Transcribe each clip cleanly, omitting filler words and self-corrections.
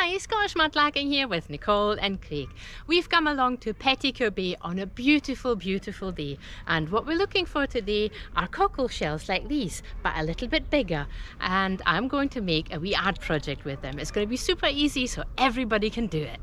Hi, Scottish Mudlarking here with Nicole and Craig. We've come along to Pettycur Bay on a beautiful, beautiful day, and what we're looking for today are cockleshells like these, but a little bit bigger, and I'm going to make a wee art project with them. It's going to be super easy so everybody can do it.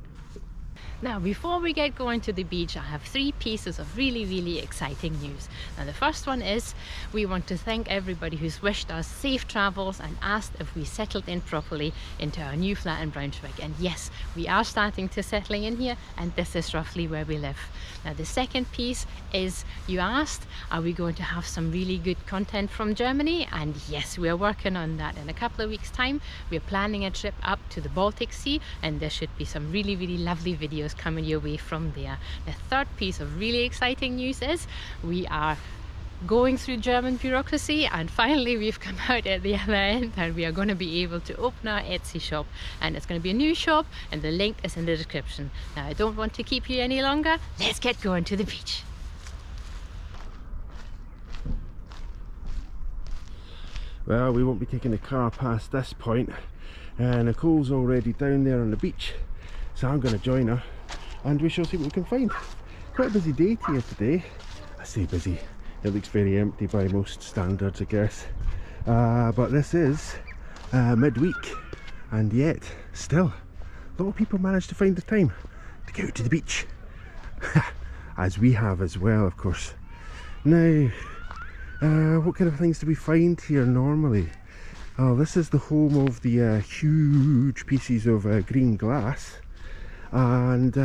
Now, before we get going to the beach, I have 3 pieces of really exciting news. Now, the first one is we want to thank everybody who's wished us safe travels and asked if we settled in properly into our new flat in Braunschweig. And yes, we are starting to settling in here, and this is roughly where we live. Now, the second piece is you asked, are we going to have some really good content from Germany? And yes, we're working on that. In a couple of weeks' time, we're planning a trip up to the Baltic Sea, and there should be some really lovely videos coming your way from there. The third piece of really exciting news is we are going through German bureaucracy, and finally we've come out at the other end, and we are going to be able to open our Etsy shop, and it's going to be a new shop, and the link is in the description. Now, I don't want to keep you any longer. Let's get going to the beach. Well, we won't be taking the car past this point. Nicole's already down there on the beach, so I'm going to join her and we shall see what we can find. Quite a busy day here today. I say busy, it looks very empty by most standards, I guess, but this is midweek, and yet still a lot of people manage to find the time to get out to the beach as we have as well, of course. Now, what kind of things do we find here normally? Oh, this is the home of the huge pieces of green glass, and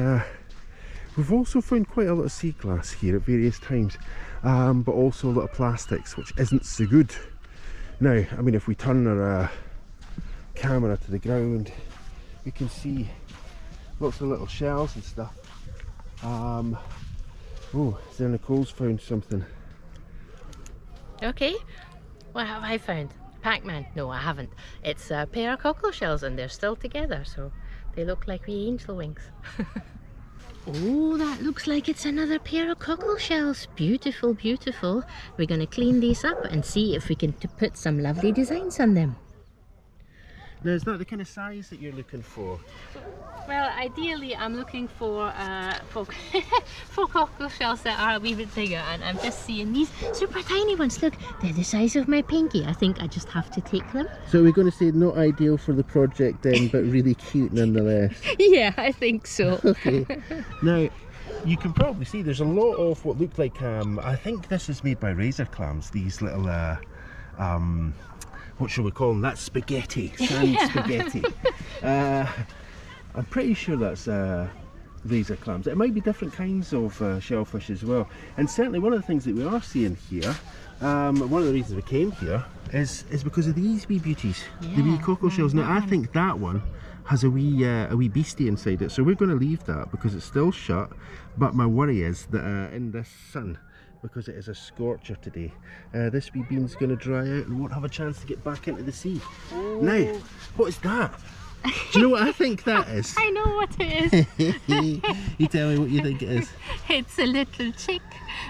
we've also found quite a lot of sea glass here at various times, but also a lot of plastics, which isn't so good. Now, I mean, if we turn our camera to the ground, we can see lots of little shells and stuff. Oh, there, Nicole's found something. Okay, what have I found? Pac-Man? No, I haven't. It's a pair of cockleshells, and they're still together, so they look like wee angel wings. Oh, that looks like it's another pair of cockleshells. Beautiful, beautiful. We're going to clean these up and see if we can put some lovely designs on them. Now, is that the kind of size that you're looking for? Well, ideally I'm looking for for cockleshells that are a wee bit bigger, and I'm just seeing these super tiny ones. Look, they're the size of my pinky. I think I just have to take them. So we're going to say not ideal for the project then, but really cute nonetheless. Yeah, I think so. Okay. Now, you can probably see there's a lot of what look like, I think this is made by razor clams, these little, what shall we call them? That's spaghetti, sand spaghetti. I'm pretty sure that's razor clams. It might be different kinds of shellfish as well. And certainly one of the things that we are seeing here, one of the reasons we came here is because of these wee beauties, the wee cockleshells. Now, I think that one has a wee beastie inside it, so we're going to leave that because it's still shut. But my worry is that in this sun, because it is a scorcher today, this wee bean's going to dry out and won't have a chance to get back into the sea. Oh. Now, what is that? Do you know what I think that is? I know what it is. You tell me what you think it is. It's a little chick.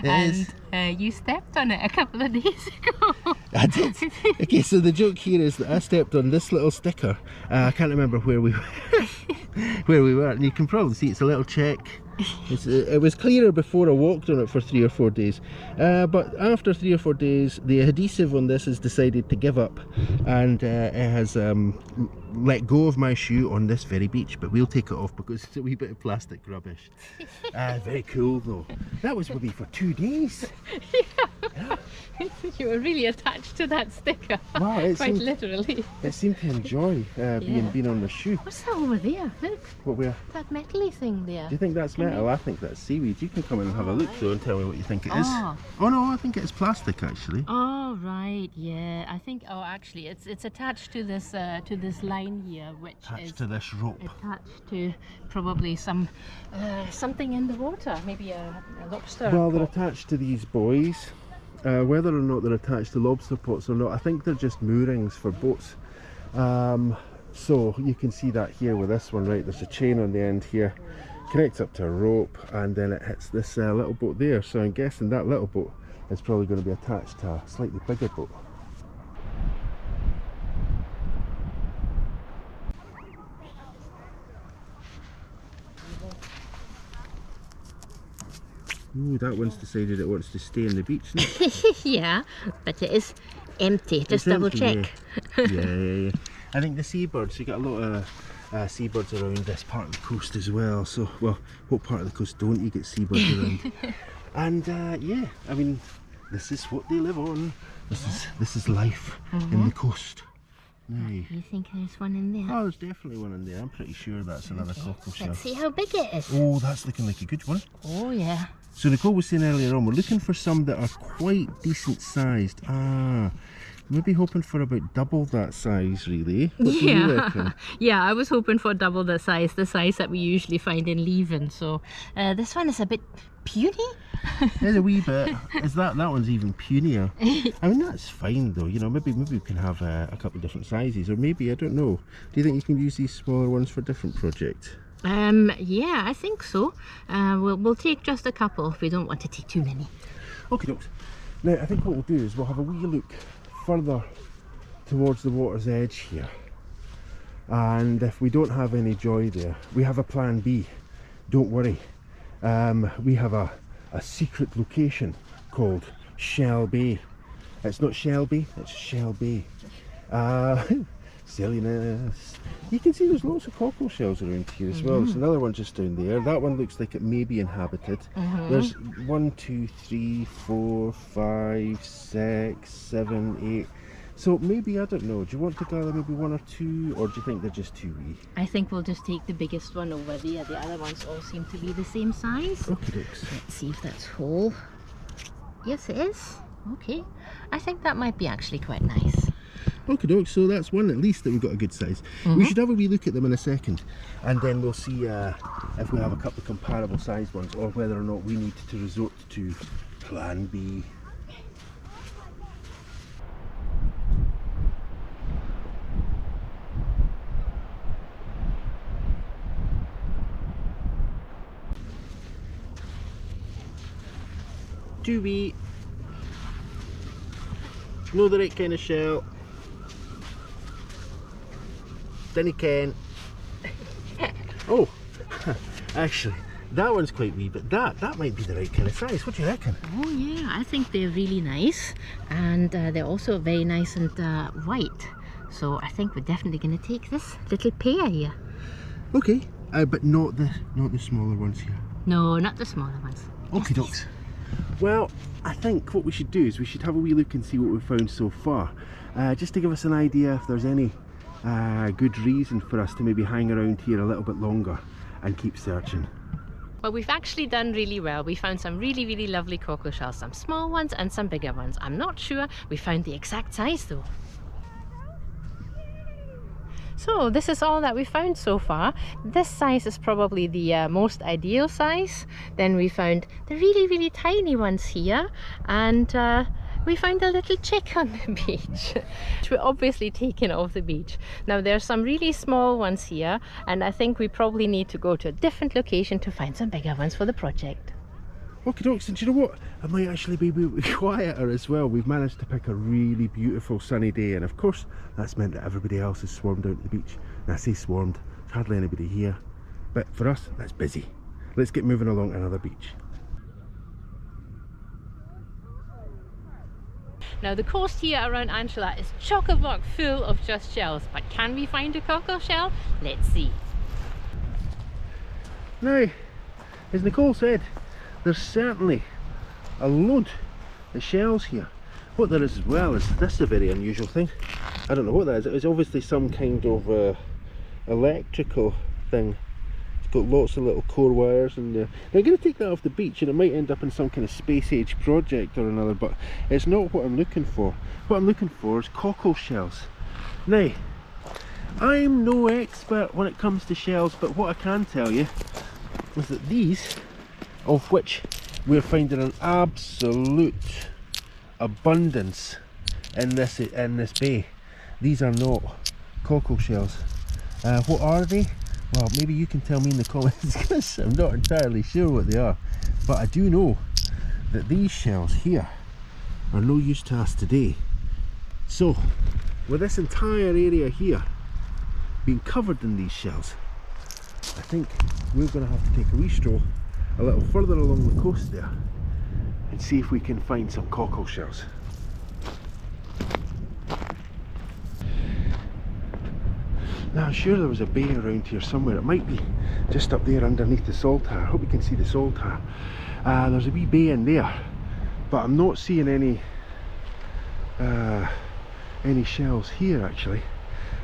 It and you stepped on it a couple of days ago. I did. Okay, so the joke here is that I stepped on this little sticker. I can't remember where we were, and you can probably see it's a little chick. It was clearer before I walked on it for 3 or 4 days, but after 3 or 4 days the adhesive on this has decided to give up, and it has let go of my shoe on this very beach, but we'll take it off because it's a wee bit of plastic rubbish. Very cool though. That was with me for 2 days. Yeah. You were really attached to that sticker. Wow, it quite seemed, literally. It seemed to enjoy being on the shoe. What's that over there? Look. What, where? That metally thing there. Do you think that's metal? I think that's seaweed. You can come in and have a look though and tell me what you think it is. Oh. Oh no, I think it's plastic actually. Oh right, yeah. I think. Oh, actually, it's attached to this line here, which attached is to this rope. Attached to probably some something in the water, maybe a lobster. Well, they're attached to these buoys. Whether or not they're attached to lobster pots or not, I think they're just moorings for boats. So you can see that here with this one, right? There's a chain on the end here, connects up to a rope, and then it hits this little boat there. So I'm guessing that little boat is probably going to be attached to a slightly bigger boat. Ooh, that one's decided it wants to stay on the beach, isn't it? Yeah, but it is empty. Just It's double empty, check. Yeah. I think the seabirds, you got a lot of seabirds around this part of the coast as well. So, well, what part of the coast don't you get seabirds around? And yeah, I mean, this is what they live on. This is life in the coast. Now, You think there's one in there? oh, there's definitely one in there. I'm pretty sure that's another cockleshell. Let's see how big it is. Oh, that's looking like a good one. Oh yeah. So Nicole was saying earlier on, we're looking for some that are quite decent sized. Maybe hoping for about double that size, really. What do you reckon? Yeah, I was hoping for double the size that we usually find in Leven. So this one is a bit puny. There's a wee bit. That one's even punier. I mean, that's fine though. You know, maybe we can have a couple of different sizes, or maybe, I don't know. Do you think you can use these smaller ones for different projects? Yeah, I think so. We'll take just a couple. We don't want to take too many. Okay, dokes. Now, I think what we'll do is we'll have a wee look further towards the water's edge here, and if we don't have any joy there, we have a plan B. Don't worry. We have a secret location called Shell Bay. It's not Shelby, it's Shell Bay. Silliness. You can see there's lots of cockleshells around here as well. There's another one just down there. That one looks like it may be inhabited. There's 1, 2, 3, 4, 5, 6, 7, 8. So maybe, I don't know, do you want to gather maybe 1 or 2, or do you think they're just too wee? I think we'll just take the biggest one over there. The other ones all seem to be the same size. Okay, dokes. Let's see if that's whole. Yes, it is. Okay. I think that might be actually quite nice. Okay, dokes, so that's one at least that we've got a good size. We should have a wee look at them in a second, and then we'll see if we have a couple of comparable sized ones, or whether or not we need to resort to plan B. Do we know the right kind of shell? Then you can. Oh, actually, that one's quite wee, but that might be the right kind of size. What do you reckon? Oh yeah, I think they're really nice, and they're also very nice and white. So I think we're definitely going to take this little pair here. Okay, but not the smaller ones here. No, not the smaller ones. Okay, dokes. Well, I think what we should do is we should have a wee look and see what we've found so far, just to give us an idea if there's any good reason for us to maybe hang around here a little bit longer and keep searching. Well, we've actually done really well. We found some really lovely cockleshells, some small ones and some bigger ones. I'm not sure we found the exact size though. So this is all that we found so far. This size is probably the most ideal size. Then we found the really tiny ones here, and we found a little chick on the beach, which we're obviously taking off the beach. Now there are some really small ones here, and I think we probably need to go to a different location to find some bigger ones for the project. Okay, dokes, and do you know what? It might actually be a bit quieter as well. We've managed to pick a really beautiful sunny day, and of course that's meant that everybody else has swarmed out to the beach. And I say swarmed, there's hardly anybody here, but for us that's busy. Let's get moving along another beach. Now the coast here around Anstruther is chock-a-block full of just shells, but can we find a cockleshell? Let's see. Now, as Nicole said, there's certainly a load of shells here. What there is as well is, this is a very unusual thing. I don't know what that is. It's obviously some kind of electrical thing. It's got lots of little core wires in there. Now I'm going to take that off the beach, and it might end up in some kind of space age project or another, but it's not what I'm looking for. What I'm looking for is cockleshells. Now, I'm no expert when it comes to shells, but what I can tell you is that these, of which we're finding an absolute abundance in this bay, these are not cockleshells. What are they? Well, maybe you can tell me in the comments, because I'm not entirely sure what they are, but I do know that these shells here are no use to us today. So with this entire area here being covered in these shells, I think we're going to have to take a wee stroll a little further along the coast there and see if we can find some cockleshells. Now I'm sure there was a bay around here somewhere. It might be just up there underneath the saltire. I hope you can see the saltire. There's a wee bay in there, but I'm not seeing any shells here actually.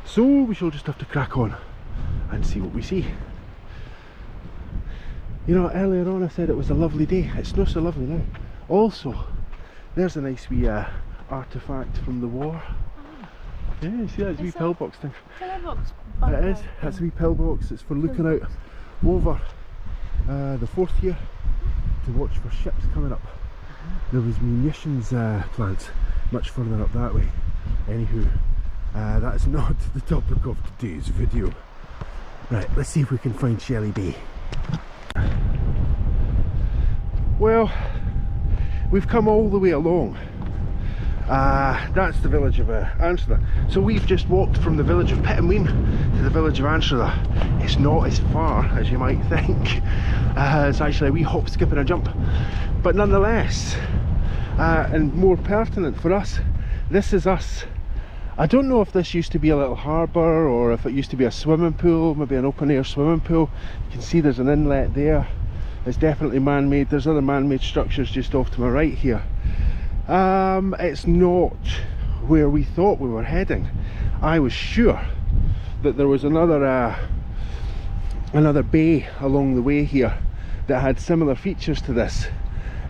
So we shall just have to crack on and see what we see. You know, earlier on I said it was a lovely day. It's not so lovely now. Also, there's a nice wee artefact from the war. Yeah, you see that wee pillbox thing? Pillbox. It is. That's a wee pillbox. It's for looking out over the Forth here to watch for ships coming up. There was munitions plants much further up that way. Anywho, that is not the topic of today's video. Right, let's see if we can find Seashell Bay. Well, we've come all the way along. That's the village of Anstruther. So we've just walked from the village of Pittenweem to the village of Anstruther. It's not as far as you might think. It's actually a wee hop, skip and a jump. But nonetheless, and more pertinent for us, this is us. I don't know if this used to be a little harbour or if it used to be a swimming pool, maybe an open air swimming pool. You can see there's an inlet there. It's definitely man-made. There's other man-made structures just off to my right here. It's not where we thought we were heading. I was sure that there was another bay along the way here that had similar features to this,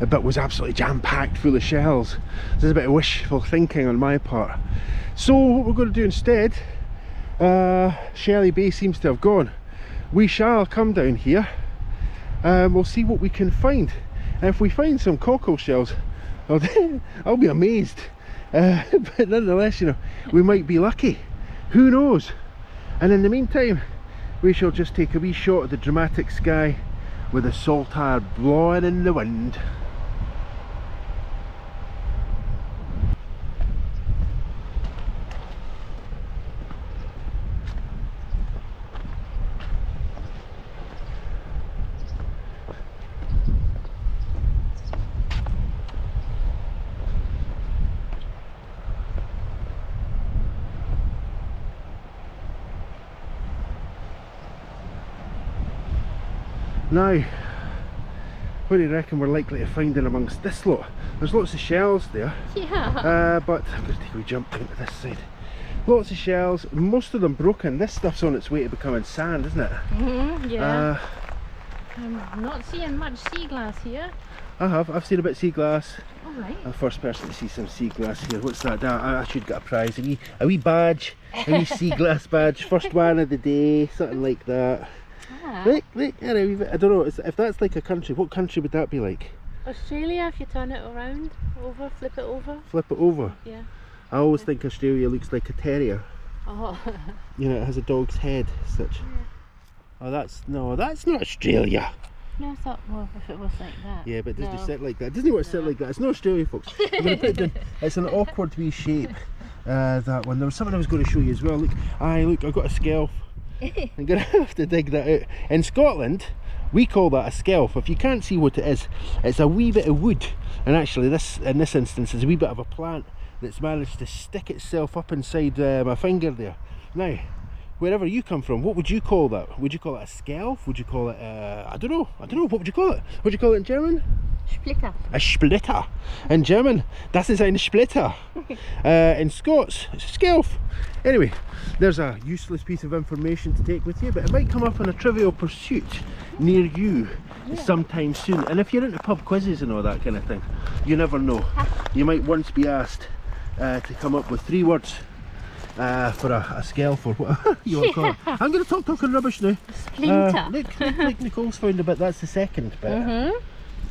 but was absolutely jam-packed full of shells. This is a bit of wishful thinking on my part. So what we're going to do instead, Seashell Bay seems to have gone. We shall come down here and we'll see what we can find. And if we find some cockleshells, I'll be amazed. But nonetheless, you know, we might be lucky. Who knows? And in the meantime, we shall just take a wee shot of the dramatic sky with the saltire blowing in the wind. Now, what do you reckon we're likely to find in amongst this lot? There's lots of shells there. Yeah. But I'm going to take a wee jump down to this side. Lots of shells, most of them broken. This stuff's on its way to becoming sand, isn't it? Yeah. I'm not seeing much sea glass here. I've seen a bit of sea glass. Alright. I'm the first person to see some sea glass here. What's that? I should get a prize. A wee badge. A wee sea glass badge. First one of the day. Something like that. Look, I don't know, if that's like a country, what country would that be like? Australia, if you turn it around, over, flip it over. Flip it over? Yeah. I always think Australia looks like a terrier. Oh. You know, it has a dog's head, such. Yeah. Oh, that's not Australia. No, I thought, well, if it was like that. Yeah, but it doesn't sit like that. It doesn't want to sit like that. It's not Australia, folks. I'm going to put it down. It's an awkward wee shape, that one. There was something I was going to show you as well. Look, I've got a scalp. I'm going to have to dig that out. In Scotland, we call that a scalp. If you can't see what it is, it's a wee bit of wood. And actually, in this instance, is a wee bit of a plant that's managed to stick itself up inside my finger there. Now, wherever you come from, what would you call that? Would you call it a scalp? Would you call it, I don't know, what would you call it? What do you call it in German? Splitter. A splitter. In German, das ist ein Splitter. In Scots, it's a scalp. Anyway, there's a useless piece of information to take with you, but it might come up in a trivial pursuit near you sometime soon. And if you're into pub quizzes and all that kind of thing, you never know. You might once be asked to come up with 3 words for a scalp or whatever you want to call it. I'm going to talking rubbish now. Splinter. Look, Nicole's found a bit. That's the second bit.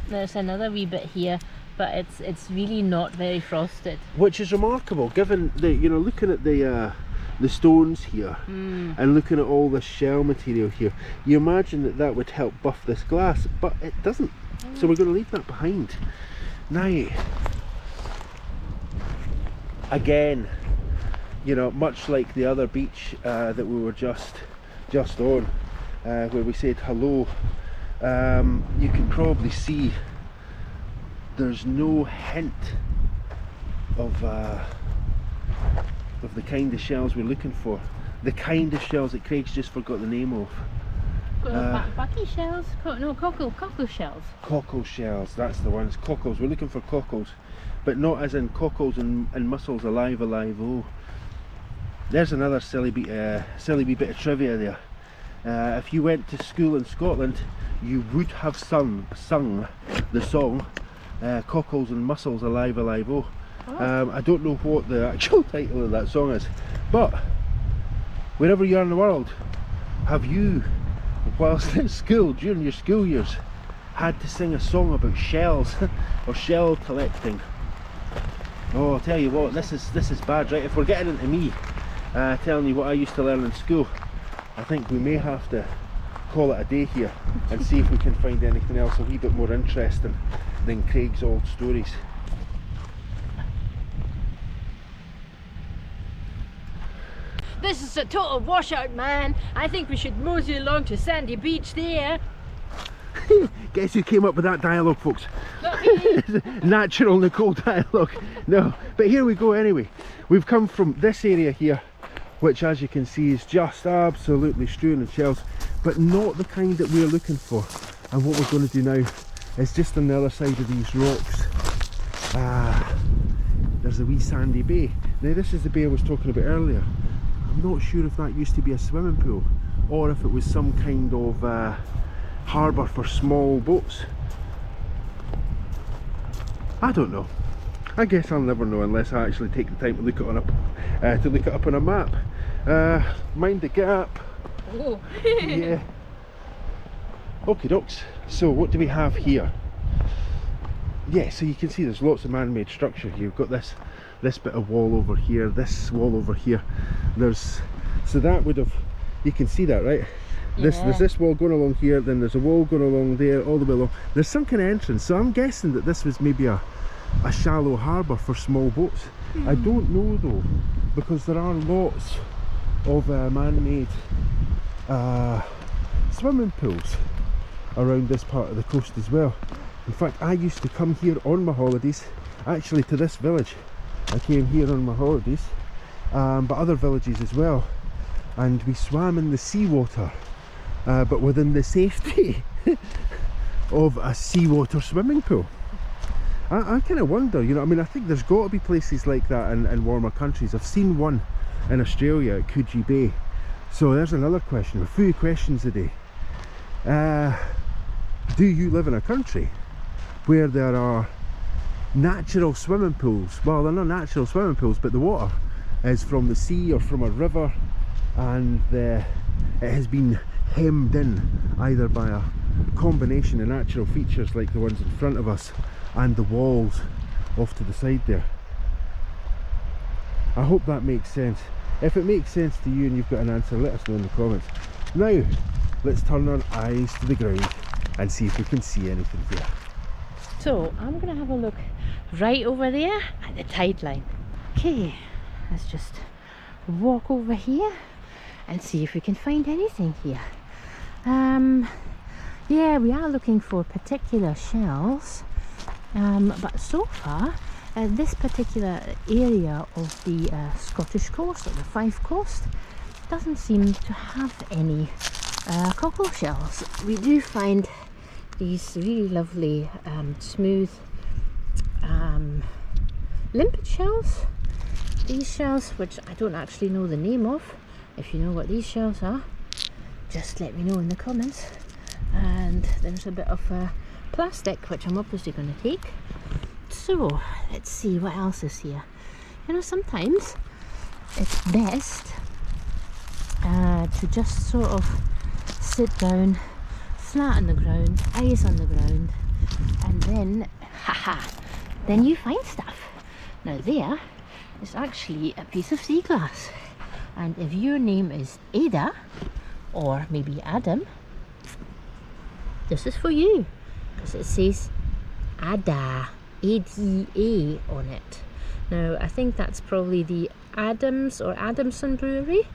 There's another wee bit here, but it's really not very frosted. Which is remarkable, given the, you know, looking at the stones here and looking at all the shell material here, you imagine that would help buff this glass, but it doesn't. So we're going to leave that behind. Now, again, you know, much like the other beach that we were just on, where we said hello you can probably see there's no hint of the kind of shells we're looking for. The kind of shells that Craig's just forgot the name of. Bucky shells? No, cockleshells. Cockleshells, that's the ones. Cockles, we're looking for cockles, but not as in cockles and mussels alive. Oh, there's another silly wee bit of trivia there. If you went to school in Scotland, you would have sung the song Cockles and Mussels Alive Oh. I don't know what the actual title of that song is, but wherever you are in the world, have you, whilst in school during your school years, had to sing a song about shells or shell collecting? Oh, I'll tell you what, this is bad, right? If we're getting into me telling you what I used to learn in school, I think we may have to call it a day here and see if we can find anything else a wee bit more interesting than Craig's old stories. This is a total washout, man. I think we should mosey along to Sandy Beach there. Guess who came up with that dialogue, folks? Natural Nicole dialogue. No, but here we go anyway. We've come from this area here, which as you can see is just absolutely strewn in shells, but not the kind that we're looking for. And what we're going to do now is just on the other side of these rocks, there's a wee sandy bay. Now this is the bay I was talking about earlier. I'm not sure if that used to be a swimming pool or if it was some kind of harbour for small boats. I don't know. I guess I'll never know unless I actually take the time to look it up on a map. Mind the gap. Oh. Yeah. Okie dokes. So what do we have here? Yeah, so you can see there's lots of man-made structure here. You've got this bit of wall over here, this wall over here. So that would have, you can see that, right? There's this wall going along here, then there's a wall going along there, all the way along. There's some kind of entrance, so I'm guessing that this was maybe a shallow harbour for small boats. I don't know though, because there are lots of man-made swimming pools around this part of the coast as well. In fact, I used to come here on my holidays, actually to this village. I came here on my holidays, but other villages as well, and we swam in the seawater, but within the safety of a seawater swimming pool. I kind of wonder, you know, I mean, I think there's got to be places like that in warmer countries. I've seen one in Australia at Coogee Bay. So there's another question, a few questions a day. Do you live in a country where there are natural swimming pools? Well, they're not natural swimming pools, but the water is from the sea or from a river, and it has been hemmed in either by a combination of natural features like the ones in front of us and the walls off to the side there. I hope that makes sense. If it makes sense to you and you've got an answer, let us know in the comments. Now let's turn our eyes to the ground and see if we can see anything there. So I'm going to have a look right over there at the tide line. Okay, let's just walk over here and see if we can find anything here. Yeah, we are looking for particular shells, but so far this particular area of the Scottish coast, or the Fife coast, doesn't seem to have any cockleshells. We do find these really lovely smooth limpet shells. These shells, which I don't actually know the name of. If you know what these shells are, just let me know in the comments. And there's a bit of plastic, which I'm obviously going to take. So let's see what else is here. You know, sometimes it's best to just sort of sit down flat on the ground, eyes on the ground, and then then you find stuff. Now there is actually a piece of sea glass, and if your name is Ada or maybe Adam, this is for you, because it says Ada, A-D-A on it. Now I think that's probably the Adams or Adamson brewery.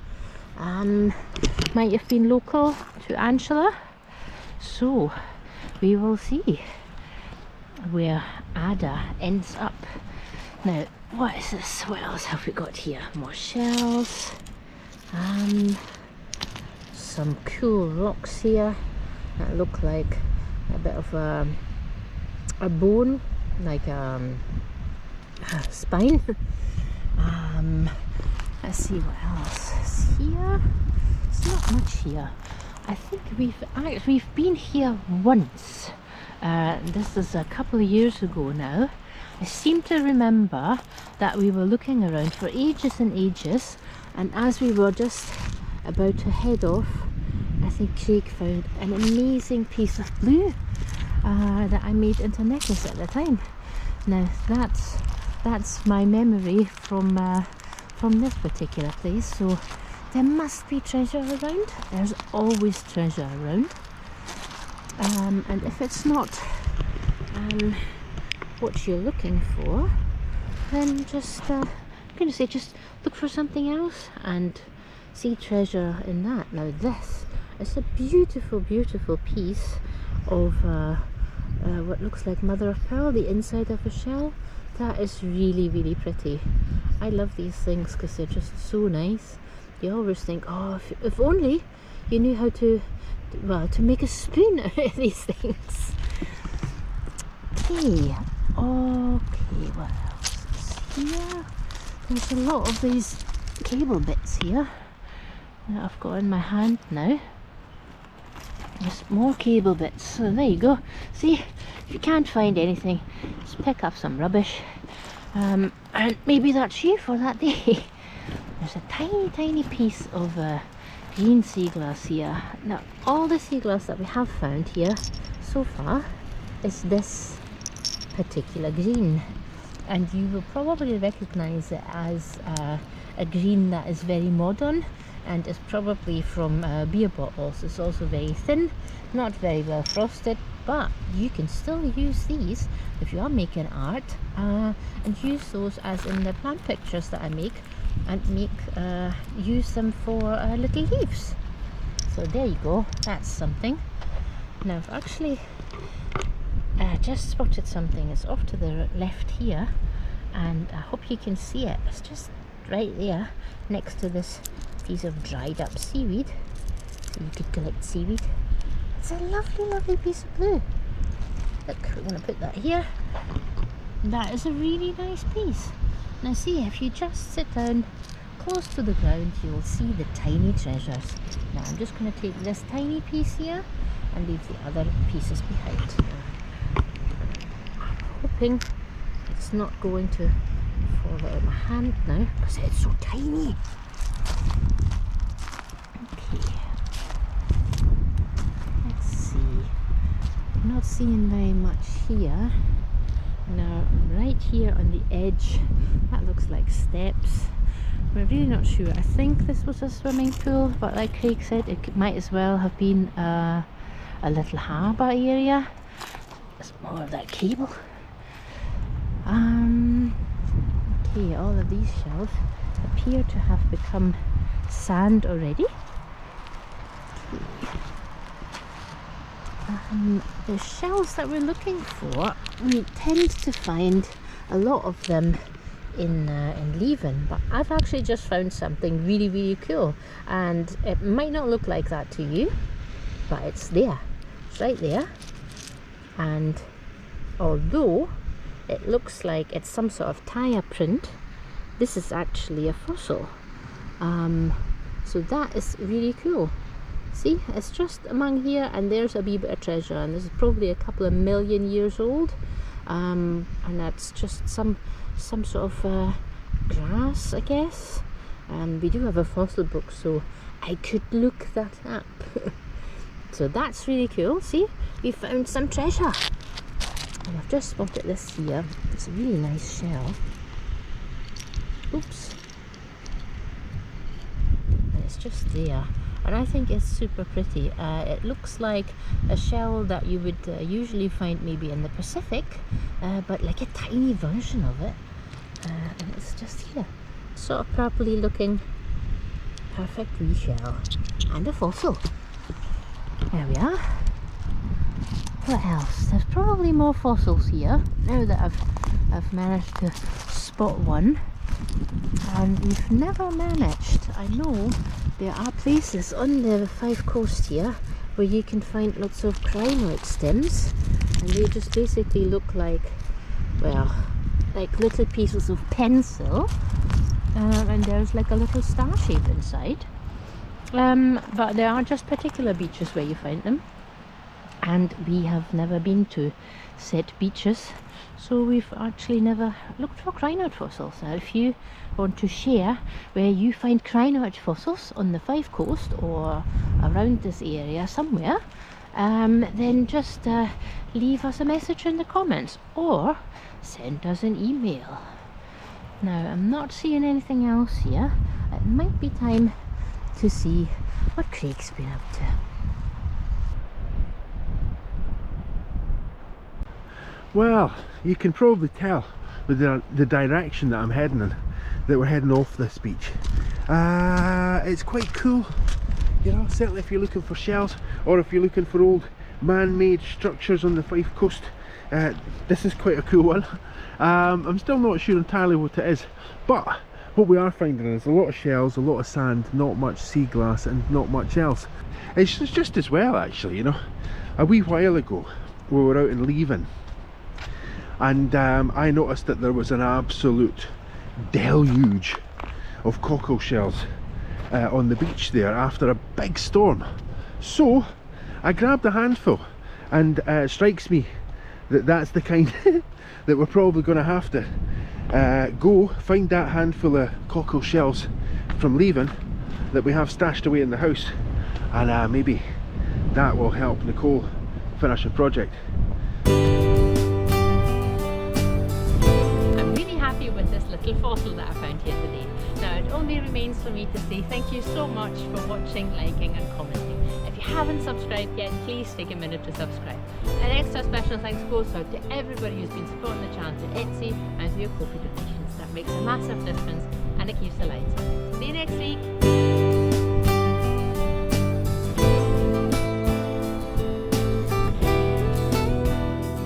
Might have been local to Angela. So we will see where Ada ends up. Now, what is this? What else have we got here? More shells. Some cool rocks here that look like a bit of a bone, like a spine. Let's see what else is here. It's not much here. I think we've been here once. This is a couple of years ago now. I seem to remember that we were looking around for ages and ages, and as we were just about to head off, I think Craig found an amazing piece of blue that I made into a necklace at the time. Now that's my memory from this particular place. So there must be treasure around. There's always treasure around, and if it's not what you're looking for, then just I'm gonna say just look for something else and see treasure in that. Now this is a beautiful, beautiful piece of what looks like mother of pearl, the inside of a shell. That is really, really pretty. I love these things because they're just so nice. You always think, oh, if only you knew how to, well, to make a spoon out of these things. Okay, what else is here? There's a lot of these cable bits here that I've got in my hand now. There's more cable bits, so there you go. See, if you can't find anything, just pick up some rubbish, and maybe that's you for that day. There's a tiny, tiny piece of green sea glass here. Now, all the sea glass that we have found here so far is this particular green, and you will probably recognize it as a green that is very modern and is probably from beer bottles. It's also very thin, not very well frosted, but you can still use these if you are making art, and use those as in the plant pictures that I make, and use them for little leaves. So there you go, that's something. Now I've actually just spotted something. It's off to the left here, and I hope you can see it. It's just right there next to this piece of dried up seaweed. So you could collect seaweed. It's a lovely, lovely piece of blue. Look, we're going to put that here. That is a really nice piece. Now see, if you just sit down close to the ground, you'll see the tiny treasures. Now I'm just going to take this tiny piece here and leave the other pieces behind. I'm hoping it's not going to fall out of my hand now because it's so tiny. Okay, let's see. I'm not seeing very much here. Now right here on the edge, that looks like steps. We're really not sure. I think this was a swimming pool, but like Craig said, it might as well have been a little harbour area. There's more of that cable. Okay, all of these shells appear to have become sand already. The shells that we're looking for, we tend to find a lot of them in Leven, but I've actually just found something really, really cool, and it might not look like that to you, but it's there. It's right there, and although it looks like it's some sort of tire print, this is actually a fossil. So that is really cool. See, it's just among here, and there's a wee bit of treasure, and this is probably a couple of million years old, and that's just some sort of grass, I guess. We do have a fossil book, so I could look that up. So that's really cool. See, we found some treasure, and I've just spotted this here. It's a really nice shell. Oops. And it's just there, and I think it's super pretty. It looks like a shell that you would usually find maybe in the Pacific, but like a tiny version of it, and it's just here. Sort of properly looking, perfect wee shell, and a fossil. There we are. what else? There's probably more fossils here now that I've managed to spot one. And we've never managed, I know there are places on the Five Coast here where you can find lots of crinoid stems, and they just basically look like, well, like little pieces of pencil, and there's like a little star shape inside. But there are just particular beaches where you find them, and we have never been to set beaches, so we've actually never looked for crinoid fossils. Now if you want to share where you find crinoid fossils on the Five Coast or around this area somewhere, then just leave us a message in the comments or send us an email. Now I'm not seeing anything else here. It might be time to see what Craig's been up to. Well, you can probably tell with the direction that I'm heading in that we're heading off this beach. It's quite cool, you know, certainly if you're looking for shells or if you're looking for old man-made structures on the Five Coast. This is quite a cool one. I'm still not sure entirely what it is, but what we are finding is a lot of shells, a lot of sand, not much sea glass and not much else. It's just as well actually, you know. A wee while ago we were out in Leven, and I noticed that there was an absolute deluge of cockleshells on the beach there after a big storm. So I grabbed a handful, and it strikes me that that's the kind that we're probably going to have to go find that handful of cockleshells from Leven that we have stashed away in the house, and maybe that will help Nicole finish her project. With this little fossil that I found here today. Now it only remains for me to say thank you so much for watching, liking and commenting. If you haven't subscribed yet, please take a minute to subscribe. An extra special thanks goes out to everybody who's been supporting the channel through Etsy and through your Ko-fi donations. That makes a massive difference and it keeps the lights on. See you next week!